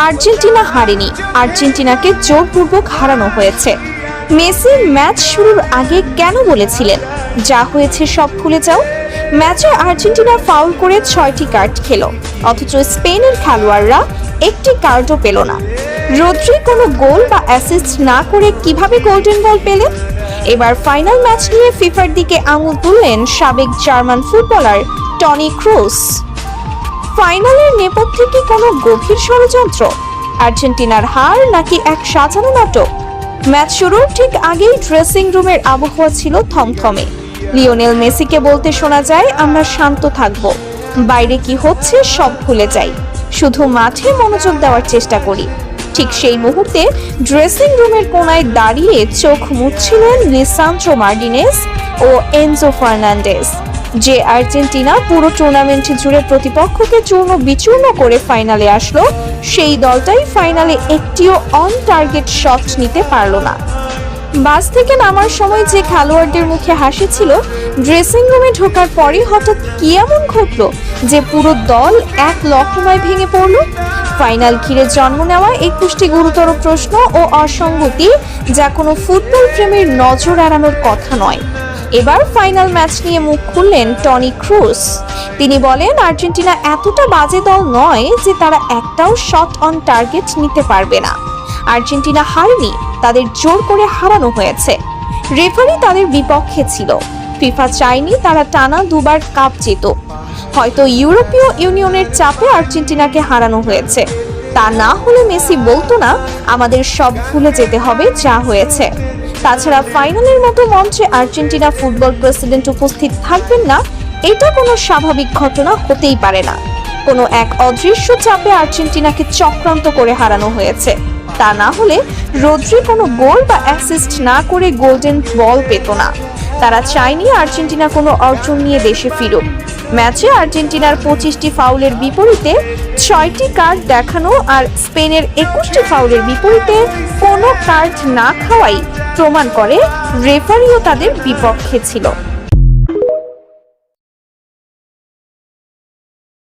Argentina হারেনি, আর্জেন্টিনাকে জোরপূর্বক হারানো হয়েছে। মেসি ম্যাচ শুরুর আগে কেন বলেছিলেন, যা হয়েছে সব ভুলে যাও? ম্যাচে আর্জেন্টিনা ফাউল করে 6টি কার্ড খেল, অথচ স্পেনের খেলোয়াড়রা একটি কার্ডও পেল না। রদ্রি কোনো গোল বা অ্যাসিস্ট না করে কিভাবে গোল্ডেন বল পেলেন? এবার ফাইনাল ম্যাচ নিয়ে ফিফার দিকে আঙুল তুললেন সাবেক জার্মান ফুটবলার টনি ক্রুস। ফাইনালের নেপথ্যে কি কোনো গভীর ষড়যন্ত্র? আর্জেন্টিনার হার নাকি এক সাজানো নাটক? ম্যাচ শুরুর ঠিক আগেই ড্রেসিং রুমের আবহাওয়া ছিল থমথমে। লিওনেল মেসিকে বলতে শোনা যায়, আমরা শান্ত থাকব, বাইরে কি হচ্ছে সব ভুলে যাই, শুধু মাঠে মনোযোগ দেওয়ার চেষ্টা করি। ঠিক সেই মুহূর্তে ড্রেসিং রুমের কোনায় দাঁড়িয়ে চোখ মুছছিলেন লিসান্দ্রো মার্টিনেজ ও এনজো ফার্নান্ডেজ। যে আর্জেন্টিনা পুরো টুর্নামেন্ট জুড়ে প্রতিপক্ষকে চূর্ণ বিচূর্ণ করে ফাইনালে আসলো, সেই দলটাই ফাইনালে একটিও অন টার্গেট শট নিতে পারল না। বাস থেকে নামার সময় যে খেলোয়াড়দের মুখে হাসি ছিল, ড্রেসিং রুমে ঢোকার পরই হঠাৎ কি এমন ঘটলো যে পুরো দল এক লহমায় ভেঙে পড়ল? ফাইনাল ঘিরে জন্ম নেওয়া 21টি গুরুতর প্রশ্ন ও অসঙ্গতি, যা কোনো ফুটবল প্রেমীর নজর এড়ানোর কথা নয়। এবার ফাইনাল ম্যাচ নিয়ে মুখ খুললেন টনি ক্রুস। তিনি বলেন, আর্জেন্টিনা এতটা বাজে দল নয় যে তারা একটাও শট অন টার্গেট নিতে পারবে না। আর্জেন্টিনা হারেনি, তাদের জোর করে হারানো হয়েছে। রেফারি তাদের বিপক্ষে ছিল। ফিফা চায়নি তারা টানা দুবার কাপ জেতুক। হয়তো ইউরোপীয় ইউনিয়নের চাপে আর্জেন্টিনাকে হারানো হয়েছে। তা না হলে মেসি বলতো না, আমাদের সব ভুলে যেতে হবে যা হয়েছে। তাছাড়া ফাইনালের মতো মঞ্চে আর্জেন্টিনা ফুটবল প্রেসিডেন্ট উপস্থিত থাকবেন না, এটা কোনো স্বাভাবিক ঘটনা হতেই পারে না। কোনো এক অদৃশ্য চাপে আর্জেন্টিনাকে চক্রান্ত করে হারানো হয়েছে। তা না হলে রদ্রি কোনো গোল বা অ্যাসিস্ট না করে গোল্ডেন বল পেত না। তারা চায়নি আর্জেন্টিনা কোনো অর্জন নিয়ে দেশে ফিরুক। ম্যাচে আর্জেন্টিনার 25টি ফাউলের বিপরীতে 6টি কার্ড দেখানো আর স্পেনের 21টি ফাউলের বিপরীতে কোনো কার্ড না খাওয়াই প্রমাণ করে রেফারিও তাদের বিপক্ষে ছিল।